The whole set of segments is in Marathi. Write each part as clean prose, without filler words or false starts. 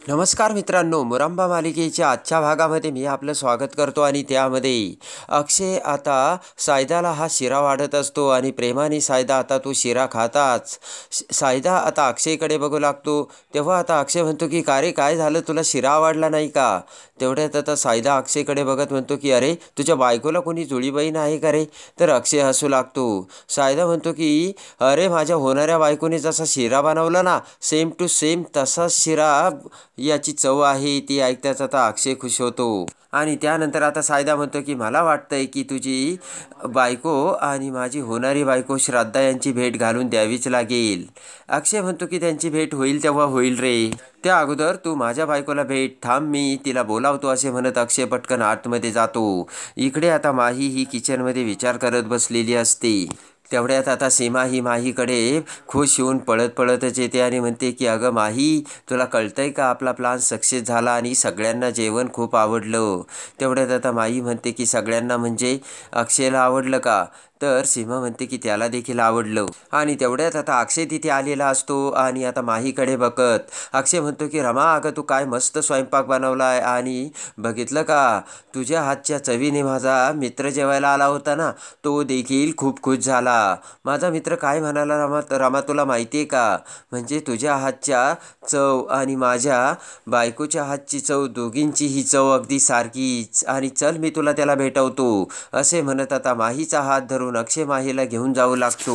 नमस्कार मित्रांनो, मुरांबा मालिकेच्या आजच्या भागामध्ये मी आपलं स्वागत करतो आणि त्यामध्ये अक्षय आता सायदाला हा शिरा वाढत असतो आणि प्रेमाने सायदा आता तो शिरा खाताच सायदा आता अक्षयकडे बघू लागतो. तेव्हा आता अक्षय म्हणतो की का रे, काय झालं, तुला शिरा आवडला नाही का? तेवढ्यात आता सायदा अक्षयकडे बघत म्हणतो की अरे, तुझ्या बायकोला कोणी जुळी बहीण आहे का रे? तर अक्षय हसू लागतो. सायदा म्हणतो की अरे, माझ्या होणाऱ्या बायकोने जसा शिरा बनवला ना, सेम टू सेम तसाच शिरा याची चव आहे. ती ऐकताच आता अक्षय खुश होतो आणि त्यानंतर आता सायदा म्हणतो की मला वाटतंय की तुझी बायको आणि माझी होणारी बायको श्राद्धा यांची भेट घालून द्यावीच लागेल. अक्षय म्हणतो की त्यांची भेट होईल तेव्हा होईल रे, त्या अगोदर तू माझ्या बायकोला भेट, थांब मी तिला बोलावतो असे म्हणत अक्षय पटकन आतमध्ये जातो. इकडे आता माही ही किचनमध्ये विचार करत बसलेली असते. तेवढ्यात आता सीमा ही माहीकडे खुश होऊन पळत पळतच येते आणि म्हणते की अगं माही, तुला कळतंय का, आपला प्लान सक्सेस झाला आणि सगळ्यांना जेवण खूप आवडलं. तेवढ्यात आता माही म्हणते की सगळ्यांना म्हणजे अक्षयला आवडलं का? तर सीमा म्हणते की त्याला देखील आवडलं. आणि तेवढ्यात आता अक्षय तिथे आलेला असतो आणि आता माहीकडे बघत अक्षय म्हणतो की रमा, अगं तू काय मस्त स्वयंपाक बनवलाय आणि बघितलं का, तुझ्या हातच्या चवीने माझा मित्र जेवायला आला होता ना, तो देखील खूप खुश झाला. माझा मित्र काय म्हणाला रमा, रमा तुला माहिती आहे का, म्हणजे तुझ्या हातच्या चव आणि माझ्या बायकोच्या हातची चव, दोघींची ही चव अगदी सारखीच, आणि चल मी तुला त्याला भेटवतो असे म्हणत आता माहीचा हात धरून अक्षय माहीला घेऊन जाऊ लागतो.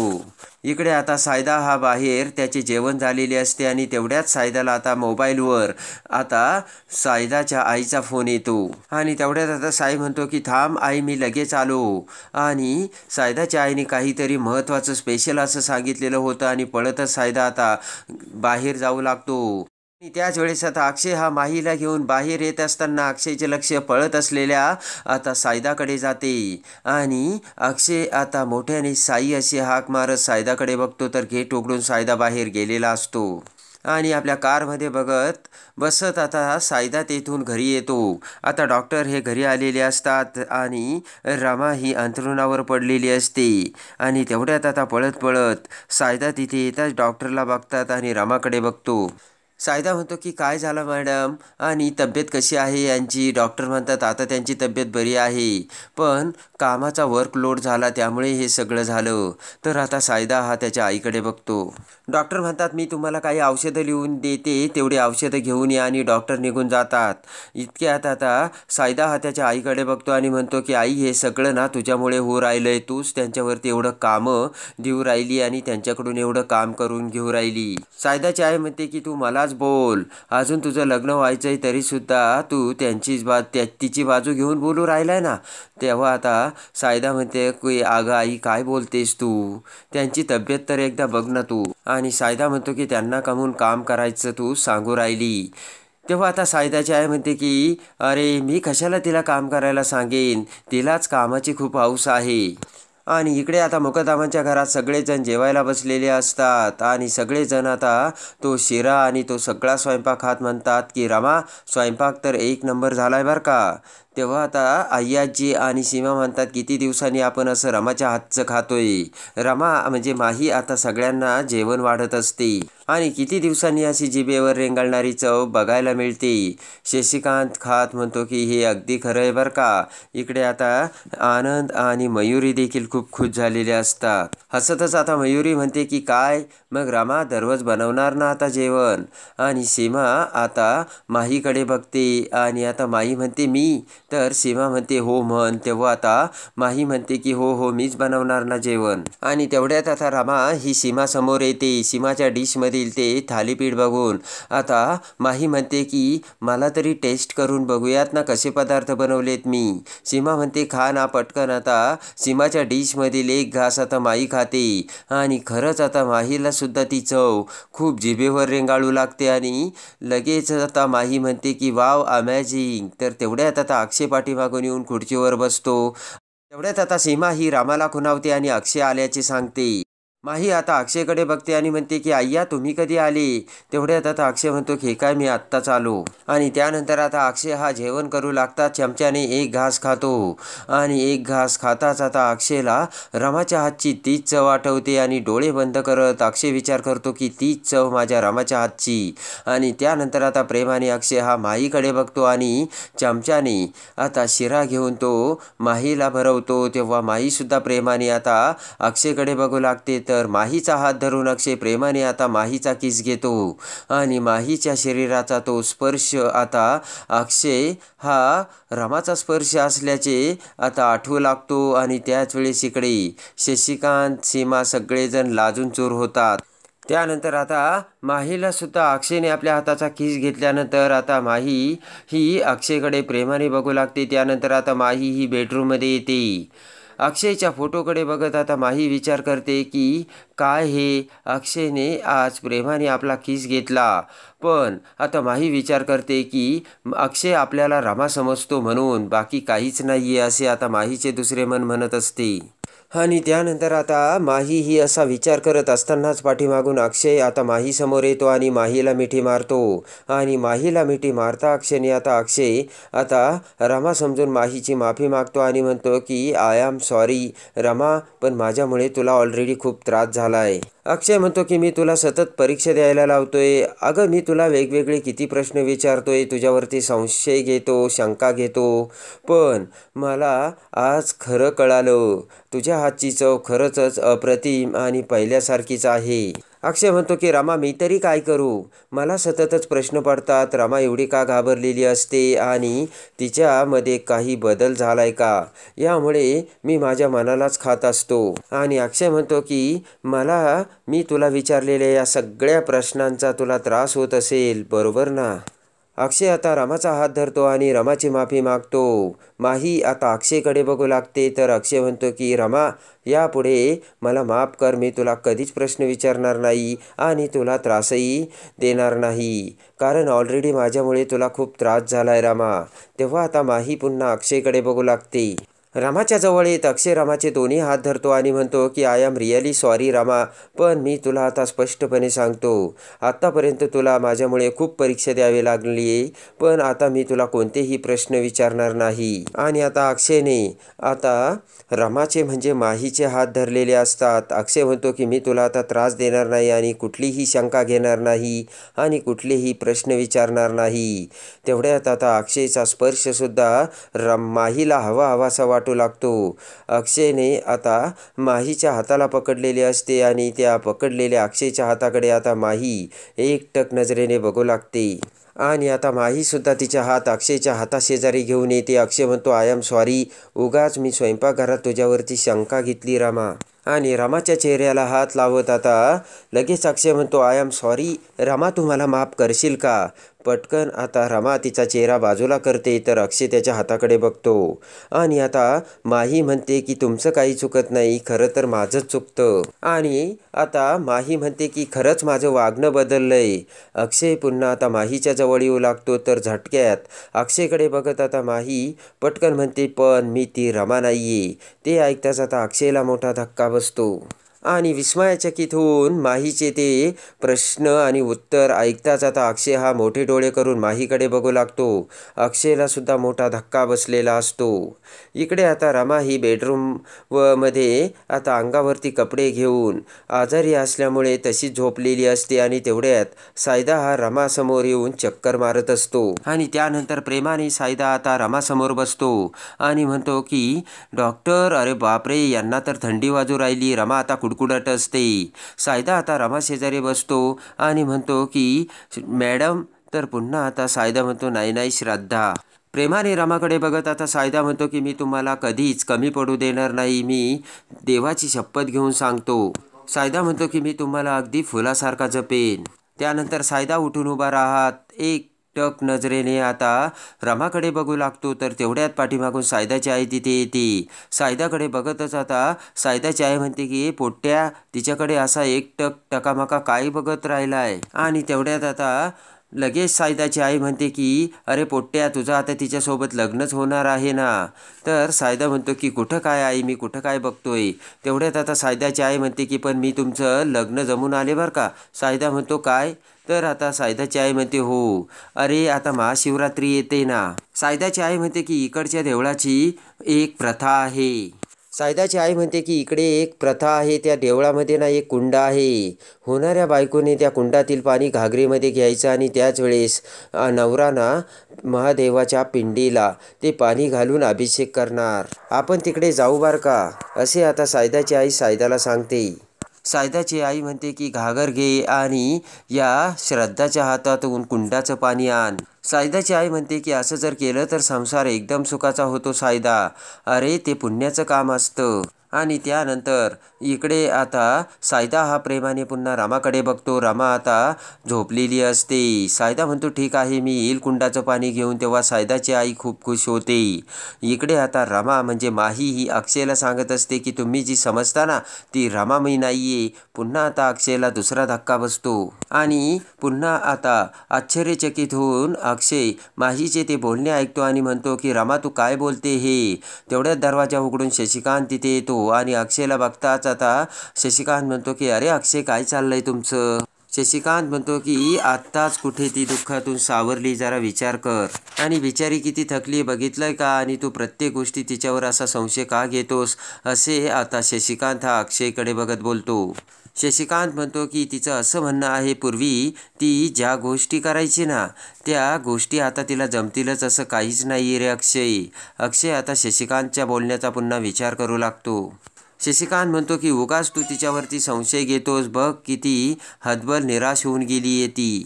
इकडे आता सायदा हा बाहेर त्याचे जेवण झालेले असते आणि तेवढ्याच सायदाला आता मोबाईलवर आता सायदाच्या आईचा फोन येतो आणि तेवढ्यात आता साई म्हणतो की थांब आई, मी लगेच आलो. आणि सायदाच्या आईने काहीतरी महत्त्वाचं स्पेशल असं सांगितलेलं होतं आणि पळतच सायदा आता बाहेर जाऊ लागतो. त्याच वेळेस आता अक्षय हा माहीला घेऊन बाहेर येत असताना अक्षयचे लक्ष पळत असलेल्या आता सायदाकडे जाते आणि अक्षय आता मोठ्याने साई असे हाक मारत सायदाकडे बघतो तर गेट उघडून सायदा बाहेर गेलेला असतो आणि आपल्या कारमध्ये बघत बसत आता सायदा तेथून घरी येतो. आता डॉक्टर हे घरी आलेले असतात आणि रमा ही अंथरुणावर पडलेली असते आणि तेवढ्यात आता पळत पळत सायदा तिथे येताच डॉक्टरला बघतात आणि रमाकडे बघतो. सायदा म्हणतो की काय झालं मॅडम आणि तब्येत कशी आहे यांची? डॉक्टर म्हणतात आता त्यांची तब्येत बरी आहे, पण कामाचा वर्कलोड झाला त्यामुळे हे सगळं झालं. तर आता सायदा हा त्याच्या आईकडे बघतो. डॉक्टर म्हणतात मी तुम्हाला काही औषधं लिहून देते, तेवढी औषधं घेऊन या, आणि डॉक्टर निघून जातात. इतक्यात आता सायदा हा त्याच्या आईकडे बघतो आणि म्हणतो की आई, हे सगळं ना तुझ्यामुळे होऊ राहिलंय, तूच त्यांच्यावरती एवढं कामं देऊ राहिली आणि त्यांच्याकडून एवढं काम करून घेऊ राहिली. सायदाची आई म्हणते की तू मलाच बोल, अजून तुझं लग्न व्हायचंय तरीसुद्धा तू तिची बाजू घेऊन बोलू राहिलाय ना. तेव्हा आता सायदा म्हणते की अगं आई, काय बोलतेस तू, त्यांची तब्येत तर एकदा बघ ना तू. आणि सायदा म्हणतो की त्यांना कमून काम करायचं तू सांगू राहिली. तेव्हा आता सायदाची आई म्हणते की अरे, मी कशाला तिला काम करायला सांगेन, तिलाच कामाची खूप हौस आहे. आणि इकडे आता मुकदमांच्या घरात सगळेजण जेवायला बसलेले असतात आणि सगळेजण आता तो शिरा आणि तो सगळा स्वयंपाक खात म्हणतात की रमा, स्वयंपाक तर एक नंबर झालाय बरं का. तेव्हा आता अय्याजी आणि सीमा म्हणतात किती दिवसांनी आपण असं रमाच्या हातचं खातोय. रमा म्हणजे माही आता सगळ्यांना जेवण वाढत असते आणि किती दिवसांनी अशी जिभेवर रेंगाळणारी चव बघायला मिळते. शशिकांत खात म्हणतो की हे अगदी खरं आहे बरं का. इकडे आता आनंद आणि मयुरी देखील खूप खुश झालेले असतात. हसतच आता मयुरी म्हणते की काय मग रमा, दररोज बनवणार ना आता जेवण? आणि सीमा आता माहीकडे बघते आणि आता माही म्हणते मी, तर सीमा म्हणते हो म्हण. तेव्हा आता माही म्हणते की हो हो, मीच बनवणार ना जेवण. आणि तेवढ्यात आता रमा ही सीमा समोर येते. सीमाच्या डिशमधील ते थालीपीठ बघून आता माही म्हणते की मला तरी टेस्ट करून बघूयात ना कसे पदार्थ बनवलेत मी. सीमा म्हणते खा ना पटकन. आता सीमाच्या डिशमधील एक घास आता माही खाते आणि खरंच आता माहीला सुद्धा ती चव खूप जिभेवर रेंगाळू लागते आणि लगेच आता माही म्हणते की वाव, अमॅझिंग. तर तेवढ्यात आता अक्षय पाठीमागून येऊन खुर्चीवर बसतो. तेवढ्यात आता सीमा ही रामाला खुणावते आणि अक्षय आल्याचे सांगते. माही आता अक्षयकडे बघते आणि म्हणते की अय्या तुम्ही कधी आले. तेवढ्यात आता अक्षय म्हणतो की काय मी आत्ताच आलो. आणि त्यानंतर आता अक्षय हा जेवण करू लागता. चमच्याने एक घास खातो आणि एक घास खाताच आता अक्षयला रमाच्या हातची तीच चव आठवते आणि डोळे बंद करत अक्षय विचार करतो की तीच चव माझ्या रमाच्या हातची. आणि त्यानंतर आता प्रेमाने अक्षय हा माहीकडे बघतो आणि चमच्याने आता शिरा घेऊन तो माहीला भरवतो. तेव्हा माहीसुद्धा प्रेमाने आता अक्षयकडे बघू लागते. तर माहीचा हात धरून अक्षय प्रेमाने आता माहीचा किस घेतो आणि माहीच्या शरीराचा तो स्पर्श आता अक्षय हा रमाचा स्पर्श असल्याचे आता आठवू लागतो. आणि त्याच वेळेस इकडे शशिकांत, सीमा सगळेजण लाजून चूर होतात. त्यानंतर आता माहीला सुद्धा अक्षयने आपल्या हाताचा किस घेतल्यानंतर आता माही ही अक्षयकडे प्रेमाने बघू लागते. त्यानंतर आता माही ही बेडरूममध्ये येते. अक्षयच्या फोटोकडे बघत आता माही विचार करते की काय हे अक्षयने आज प्रेमाने आपला किस घेतला. पण आता माही विचार करते की अक्षय आपल्याला रमा समजतो म्हणून बाकी काहीच नाही आहे असे आता माहीचे दुसरे मन म्हणत असते. आणि त्यानंतर आता माही ही असा विचार करत असतानाच पाठीमागून अक्षय आता माहीसमोर येतो आणि माहीला मिठी मारतो. आणि माहीला मिठी मारता क्षणी आता अक्षय आता रमा समजून माहीची माफी मागतो आणि म्हणतो की आय एम सॉरी रमा, पण माझ्यामुळे तुला ऑलरेडी खूप त्रास झाला आहे. अक्षय म्हणतो की मी तुला सतत परीक्षा द्यायला लावतोय. अगं मी तुला वेगवेगळे किती प्रश्न विचारतोय, तुझ्यावरती संशय घेतो, शंका घेतो, पण मला आज खरं कळालं. तुझ्या हातची चव खरंच अप्रतिम आणि पहिल्यासारखीच आहे. अक्षय म्हणतो की रमा मी तरी काय करू, मला सततच प्रश्न पडतात. रमा एवढी का घाबरलेली असते आणि तिच्यामध्ये काही बदल झालाय का, यामुळे मी माझ्या मनालाच खात असतो. आणि अक्षय म्हणतो की मी तुला विचारलेल्या या सगळ्या प्रश्नांचा तुला त्रास होत असेल बरोबर ना. अक्षय आता रमाचा हात धरतो आणि रमाची माफी मागतो. माही आता अक्षयकडे बघू लागते. तर अक्षय म्हणतो की रमा यापुढे मला माफ कर, मी तुला कधीच प्रश्न विचारणार नाही आणि तुला त्रासही देणार नाही, कारण ऑलरेडी माझ्यामुळे तुला खूप त्रास झालाय रमा. तेव्हा आता माही पुन्हा अक्षयकडे बघू लागते. रमाच्या जवळ येत अक्षय रमाचे दोन्ही हात धरतो आणि म्हणतो की I am really sorry Rama, पण मी तुला आता स्पष्टपणे सांगतो, आत्तापर्यंत तुला माझ्यामुळे खूप परीक्षा द्यावी लागली आहे, पण आता मी तुला कोणतेही प्रश्न विचारणार नाही. आणि आता अक्षयने आता रमाचे म्हणजे माहीचे हात धरलेले असतात. अक्षय म्हणतो की मी तुला आता त्रास देणार नाही आणि कुठलीही शंका घेणार नाही आणि कुठलेही प्रश्न विचारणार नाही. तेवढ्यात आता अक्षयचा स्पर्शसुद्धा माहीला हवासा वाटू लागतो. अक्षयने आता माहीच्या हाताला पकडलेले असते आणि त्या पकडलेल्या अक्षयच्या हाताकडे आता माही एकटक नजरेने बघू लागते. आणि आता माहीसुद्धा तिचा हात अक्षयच्या हाताशेजारी घेऊन येते. अक्षय म्हणतो आय एम सॉरी, उगाच मी स्वयंपाकघरात तुझ्यावरती शंका घेतली रमा. आणि रमाच्या चेहऱ्याला हात लावत आता लगेच अक्षय म्हणतो आय एम सॉरी रमा, तू मला माफ करशील का. पटकन आता रमा तिचा चेहरा बाजूला करते. तर अक्षय त्याच्या हाताकडे बघतो आणि आता माही म्हणते की तुमचं काही चुकत नाही, खरं तर माझंच चुकतं. आणि आता माही म्हणते की खरंच माझं वागणं बदललंय. अक्षय पुन्हा आता माहीच्या जवळ येऊ लागतो. तर झटक्यात अक्षयकडे बघत आता माही पटकन म्हणते पण मी ती रमा नाहीये. ते ऐकताच आता अक्षयला मोठा धक्का बसतो आणि विस्मयाचकित होऊन माहीचे ते प्रश्न आणि उत्तर ऐकताच आता अक्षय हा मोठे डोळे करून माहीकडे बघू लागतो. अक्षयला सुद्धा मोठा धक्का बसलेला असतो. इकडे आता रमा ही मध्ये आता अंगावरती कपडे घेऊन आजारी असल्यामुळे तशीच झोपलेली असते. आणि तेवढ्यात सायदा हा रमासमोर येऊन चक्कर मारत असतो. आणि त्यानंतर प्रेमाने सायदा आता रमासमोर बसतो आणि म्हणतो की डॉक्टर, अरे बापरे, यांना तर थंडी वाजू राहिली. रमा आता कुडकुडत असते. सायदा आता रमा शेजारी बसतो आणि म्हणतो की मॅडम. तर पुन्हा आता सायदा म्हणतो नाही श्रद्धा. प्रेमाने रमाकडे बघत आता सायदा म्हणतो की मी तुम्हाला कधीच कमी पडू देणार नाही, मी देवाची शपथ घेऊन सांगतो. सायदा म्हणतो की मी तुम्हाला अगदी फुलासारखा जपेन. त्यानंतर सायदा उठून उभा राहत एक टक नजरेने आता रमाकडे बघू लागतो. तर तेवढ्यात पाठीमागून सायदाची आई तिथे येते. सायदाकडे बघतच आता सायदाची आई म्हणते की पोट्ट्या, तिच्याकडे असा एकटक टकामका काय बघत राहिलाय. आणि तेवढ्यात आता लगेच सायदाची आई म्हणते की अरे पोट्ट्या, तुझं आता तिच्यासोबत लग्नच होणार आहे ना. तर सायदा म्हणतो की कुठं काय आई, मी कुठं काय बघतोय. तेवढ्यात आता सायदाची आई म्हणते की पण मी तुमचं लग्न जमून आले बरं का. सायदा म्हणतो काय. तर आता सायदाची आई म्हणते हो, अरे आता महाशिवरात्री येते ना. सायदाची आई म्हणते की इकडच्या देवळाची एक प्रथा आहे. सायदाची आई म्हणते की इकडे एक प्रथा आहे, त्या देवळामध्ये ना एक कुंड आहे. होणाऱ्या बायकोने त्या कुंडातील पाणी घागरीमध्ये घ्यायचं आणि त्याच वेळेस नवरा ना महादेवाच्या पिंडीला ते पाणी घालून अभिषेक करणार. आपण तिकडे जाऊ बार का, असे आता सायदाची आई सायदाला सांगते. सायदाची आई म्हणते की घागर घे आणि या श्रद्धाच्या हातातून कुंडाचं पाणी आण. सायदाची आई म्हणते की असं जर केलं तर संसार एकदम सुखाचा होतो सायदा. अरे ते पुण्याचं काम असतं. आणि त्यानंतर इकडे आता सायदा हा प्रेमाने पुन्हा रामाकडे बघतो. रामा आता झोपलेली असते. सायदा म्हणतो ठीक आहे, मी येईल कुंडाचं पाणी घेऊन. तेव्हा सायदाची आई खूप खुश होते. इकडे आता रमा म्हणजे माही ही अक्षयला सांगत असते की तुम्ही जी समजता ना ती रमा मी नाही आहे. पुन्हा आता अक्षयला दुसरा धक्का बसतो आणि पुन्हा आता आश्चर्यचकित होऊन अक्षय माहीचे ते बोलणे ऐकतो आणि म्हणतो की रमा तू काय बोलते हे. तेवढ्यात दरवाजा उघडून शशिकांत तिथे येतो आणि अक्षयला बघताच आता शशिकांत म्हणतो की अरे अक्षय काय चाललंय तुमचं. शशिकांत म्हणतो की आत्ताच कुठे ती दुःखातून सावरली, जरा विचार कर. आणि बिचारी किती थकली बघितलंय का, आणि तू प्रत्येक गोष्टी तिच्यावर असा संशय का घेतोस, असे आता शशिकांत हा अक्षयकडे बघत बोलतो. शशिकांत म्हणतो की तिचं असं म्हणणं आहे पूर्वी ती ज्या गोष्टी करायची ना त्या गोष्टी आता तिला जमतीलच असं काहीच नाही रे अक्षय. अक्षय आता शशिकांतच्या बोलण्याचा पुन्हा विचार करू लागतो. शशिकांत म्हणतो की उगाच तू तिच्यावरती संशय घेतोस, बघ किती हतबल निराश होऊन गेली आहे ती.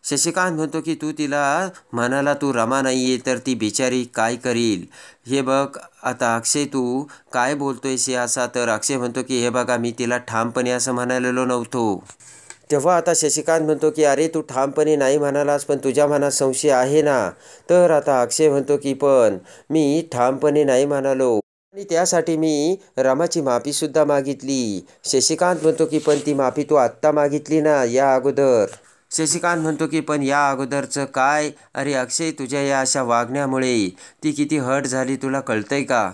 शशिकांत म्हणतो की तू तिला म्हणाला तू रमा नाही आहे तर ती बिचारी काय करील. हे बघ आता अक्षय तू काय बोलतोयस हे असा. तर अक्षय म्हणतो की हे बघा मी तिला ठामपणे असं म्हणालेलो नव्हतो. तेव्हा आता शशिकांत म्हणतो की अरे तू ठामपणे नाही म्हणालास पण तुझ्या मनात संशय आहे ना. तर आता अक्षय म्हणतो की पण मी ठामपणे नाही म्हणालो आणि त्यासाठी मी रमाची माफीसुद्धा मागितली. शशिकांत म्हणतो की पण ती माफी तू आत्ता मागितली ना या अगोदर. शशिकांत म्हणतो की पण या अगोदरचं काय. अरे अक्षय तुझ्या या अशा वागण्यामुळे ती किती हर्ट झाली तुला कळतंय का.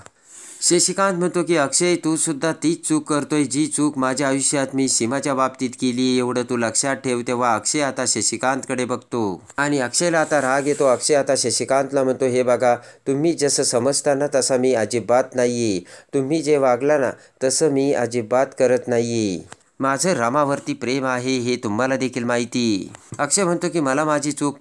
शशिकांत म्हणतो की अक्षय तू सुद्धा तीच चूक करतोय जी चूक माझ्या आयुष्यात मी सीमाच्या बाबतीत केली, एवढं तू लक्षात ठेव. तेव्हा अक्षय आता शशिकांतकडे बघतो आणि अक्षयला आता राग येतो. अक्षय आता शशिकांतला म्हणतो हे बघा तुम्ही जसं समजता ना तसा मी अजिबात नाही आहे. तुम्ही जे वागला ना तसं मी अजिबात करत नाही आहे. माझं रामावरती प्रेम आहे हे तुम्हाला देखील माहिती. अक्षय म्हणतो की मला माझी चूक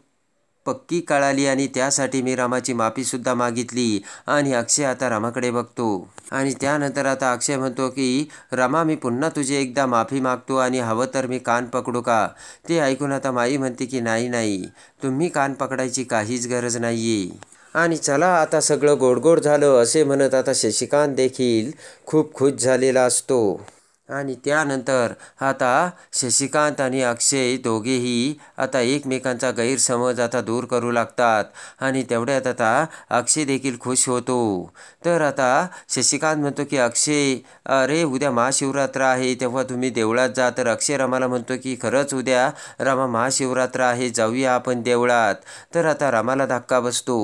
पक्की कळाली आणि त्यासाठी मी रामाची माफीसुद्धा मागितली. आणि अक्षय आता रामाकडे बघतो आणि त्यानंतर आता अक्षय म्हणतो की रमा मी पुन्हा तुझी एकदा माफी मागतो आणि हवं तर मी कान पकडू का. ते ऐकून आता माई म्हणते की नाही नाही तुम्ही कान पकडायची काहीच गरज नाही आहे. आणि चला आता सगळं गोडगोड झालं असे म्हणत आता शशिकांत देखील खूप खुश झालेला असतो. आणि त्यानंतर आता शशिकांत आणि अक्षय दोघेही आता एकमेकांचा गैरसमज आता दूर करू लागतात आणि तेवढ्यात आता अक्षय देखील खुश होतो. तर आता शशिकांत म्हणतो की अक्षय अरे उद्या महाशिवरात्र आहे तेव्हा तुम्ही देवळात जा. तर अक्षय रमाला म्हणतो की खरंच उद्या रमा महाशिवरात्र आहे, जाऊया आपण देवळात. तर आता रमाला धक्का बसतो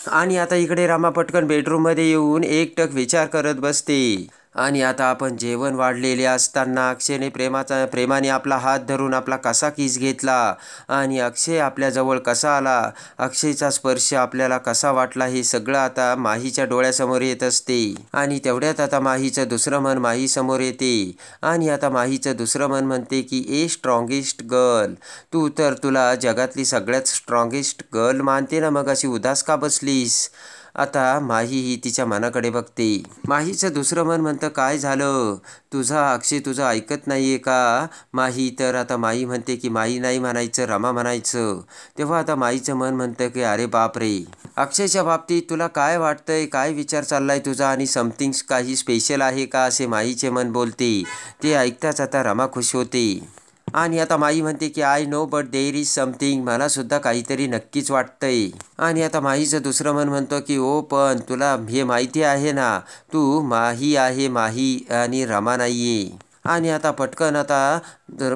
आणि आता इकडे रमा पटकन बेडरूममध्ये येऊन एकटक विचार करत बसते. आणि आता आपण जेवण वाढलेले असताना अक्षयने प्रेमाने आपला हात धरून आपला कसा किस घेतला आणि अक्षय आपल्याजवळ कसा आला, अक्षयचा स्पर्श आपल्याला कसा वाटला हे सगळं आता माहीच्या डोळ्यासमोर येत असते. आणि तेवढ्यात आता माहीचं दुसरं मन माहीसमोर येते आणि आता माहीचं दुसरं मन म्हणते की ए स्ट्रॉंगेस्ट गर्ल, तू तर तुला जगातली सगळ्यात स्ट्रॉंगेस्ट गर्ल मानते ना, मग अशी उदास का बसलीस. आता माही ही तिच्या मनाकडे बघते. माहीचं दुसरं मन म्हणतं काय झालं तुझा अक्षय तुझं ऐकत नाही आहे का माही. तर आता माही म्हणते की माही नाही म्हणायचं रमा म्हणायचं. तेव्हा आता माहीचं मन म्हणतं की अरे बापरे अक्षयच्या बाबतीत तुला काय वाटतंय, काय विचार चाललाय तुझा आणि समथिंग काही स्पेशल आहे का असे माहीचे मन बोलते. ते ऐकताच आता रमा खुश होते आणि आता माई म्हणते की I know but there is something, मला सुद्धा काहीतरी नक्कीच वाटतंय. आणि आता माहीचं दुसरं मन म्हणतो की ओ पण तुला हे माहिती आहे ना तू माही आहे माही आणि रमा नाहीये. आणि आता पटकन आता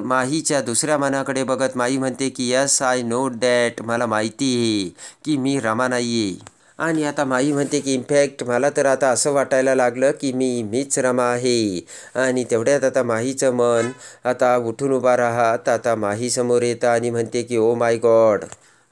माहीच्या दुसऱ्या मनाकडे बघत माही म्हणते की यस आय नो दॅट, मला माहिती आहे की मी रमा नाही आहे. आणि आता माही म्हणते की इनफॅक्ट मला तर आता असं वाटायला लागलं की मीच रमा आहे. आणि तेवढ्यात आता माहीचं मन आता उठून उभा राहत आता माहीसमोर येतं आणि म्हणते की ओ माय गॉड.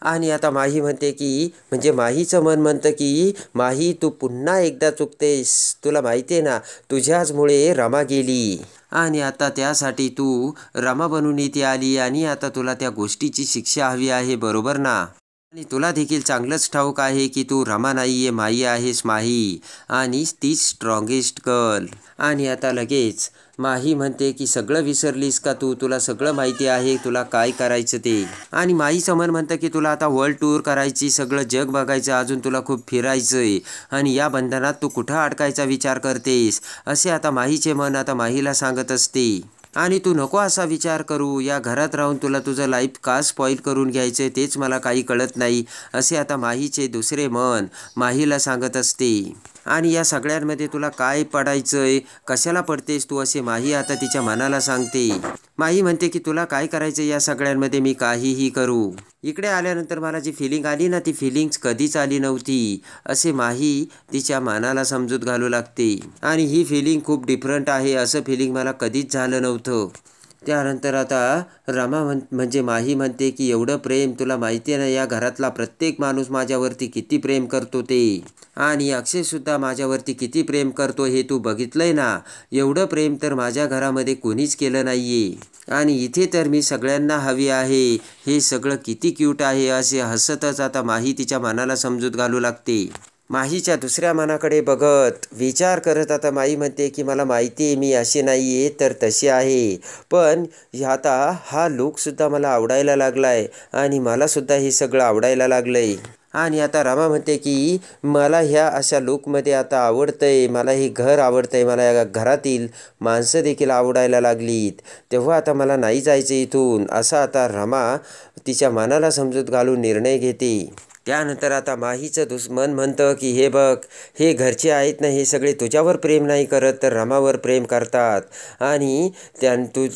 आणि आता माही म्हणते की म्हणजे माहीचं मन म्हणतं की माही तू पुन्हा एकदा चुकतेस, तुला माहिती आहे ना तुझ्याचमुळे रमा गेली आणि आता त्यासाठी तू रमा बनून इथे आली आणि आता तुला त्या गोष्टीची शिक्षा हवी आहे, बरोबर ना. आणि तुला देखील चांगलंच ठाऊक आहे की तू रमा नाही आहे, माही आहेस माही, आणि तीच स्ट्रॉंगेस्ट गर्ल. आणि आता लगेच माही म्हणते की सगळं विसरलीस का तू, तुला सगळं माहिती आहे तुला काय करायचं ते. आणि माहीचं मन म्हणतं की तुला आता वर्ल्ड टूर करायची, सगळं जग बघायचं, अजून तुला खूप फिरायचंय आणि या बंधनात तू कुठं अडकायचा विचार करतेस, असे आता माहीचे मन आता माहीला सांगत असते. आणि तू नको असा विचार करू, या घरात राहून तुला तुझं लाईफ का स्पॉईल करून घ्यायचं तेच मला काही कळत नाही, असे आता माहीचे दुसरे मन माहीला सांगत असते. आणि या सगळ्यांमध्ये तुला काय पडायचंय, कशाला पडतेस तू, असे माही आता तिच्या मनाला सांगते. माही म्हणते की तुला काय करायचं या सगळ्यांमध्ये, मी काहीही करू. इकडे आल्यानंतर मला जी फिलिंग आली ना ती फिलिंग्स कधीच आली नव्हती, असे माही तिच्या मनाला समजूत घालू लागते. आणि ही फिलिंग खूप डिफरंट आहे, असं फिलिंग मला कधीच झालं नव्हतं. त्यानंतर आता रमा म्हणजे माही म्हणते की एवढं प्रेम, तुला माहिती आहे ना या घरातला प्रत्येक माणूस माझ्यावरती किती प्रेम करतो ते, आणि अक्षयसुद्धा माझ्यावरती किती प्रेम करतो हे तू बघितलंय ना, एवढं प्रेम तर माझ्या घरामध्ये कोणीच केलं नाही आहे. आणि इथे तर मी सगळ्यांना हवी आहे, हे सगळं किती क्यूट आहे, असे हसतच आता माही तिच्या मनाला समजूत घालू लागते. माहीच्या दुसऱ्या मनाकडे बघत विचार करत आता माही म्हणते की मला माहिती आहे मी अशी नाही आहे तर तशी आहे, पण आता हा लूकसुद्धा मला आवडायला लागला आहे आणि मलासुद्धा हे सगळं आवडायला लागलं आहे. आणि आता रमा म्हणते की मला ह्या अशा लूकमध्ये आता आवडतंय, मला हे घर आवडतंय, मला या घरातील माणसं देखील आवडायला लागलीत, तेव्हा आता मला नाही जायचं इथून, असा आता रमा तिच्या मनाला समजूत घालून निर्णय घेते. त्यानंतर आता माहीचं मन म्हणतं की हे बघ, हे घरचे आहेत ना हे सगळे तुझ्यावर प्रेम नाही करत तर रमावर प्रेम करतात, आणि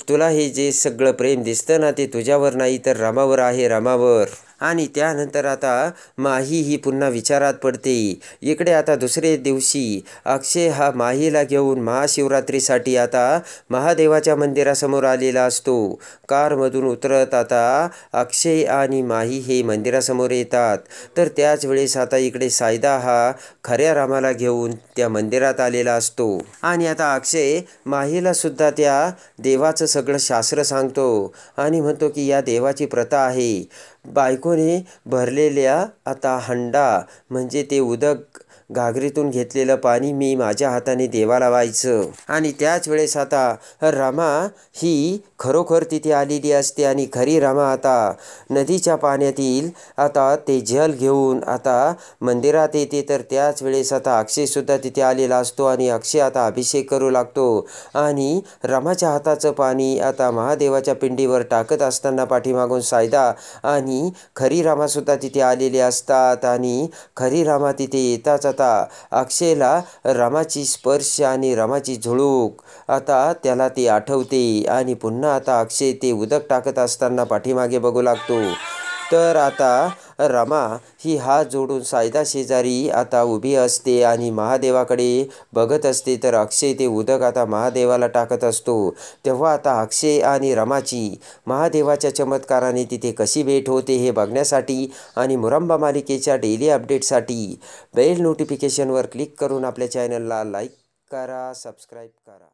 तुला हे जे सगळं प्रेम दिसतं ना ते तुझ्यावर नाही तर रमावर आहे, रमावर. आणि त्यानंतर आता माही ही पुन्हा विचारात पडते. इकडे आता दुसरे दिवशी अक्षय हा माहीला घेऊन महाशिवरात्रीसाठी आता महादेवाच्या मंदिरासमोर आलेला असतो. कारमधून उतरत आता अक्षय आणि माही हे मंदिरासमोर येतात. तर त्याच वेळेस आता इकडे सायदा हा खऱ्या रामाला घेऊन त्या मंदिरात आलेला असतो. आणि आता अक्षय माहीला सुद्धा त्या देवाचं सगळं शास्त्र सांगतो आणि म्हणतो की या देवाची प्रथा आहे, बायकोने भरलेल्या आता हंडा म्हणजे ते उदक घागरीतून घेतलेलं पाणी मी माझ्या हाताने देवाला व्हायचं. आणि त्याच वेळेस आता रमा ही खरोखर तिथे आलेली असते आणि खरी रमा आता नदीच्या पाण्यातील आता ते जल घेऊन आता मंदिरात येते. तर त्याच वेळेस आता अक्षयसुद्धा तिथे आलेला असतो आणि अक्षय आता अभिषेक करू लागतो आणि रमाच्या हाताचं पाणी आता महादेवाच्या पिंडीवर टाकत असताना पाठीमागून सायदा आणि खरी रामासुद्धा तिथे आलेले असतात. आणि खरी रामा तिथे येताच आता अक्षयला रमाची स्पर्श आणि रमाची झुळूक आता त्याला ती आठवते आणि पुन्हा आता अक्षय ते उदक टाकत असताना पाठीमागे बघू लागतो. तर आता रमा ही हात जोडून सायदा शेजारी आता उभी असते आणि महादेवाकडे बघत असते. तर अक्षय ते उदक आता महादेवाला टाकत असतो. तेव्हा आता अक्षय आणि रमाची महादेवाच्या चमत्काराने तिथे कशी भेट होते हे बघण्यासाठी आणि मुरंबा मालिकेच्या डेली अपडेटसाठी बेल नोटिफिकेशनवर क्लिक करून आपल्या चॅनलला लाईक करा, सबस्क्राईब करा.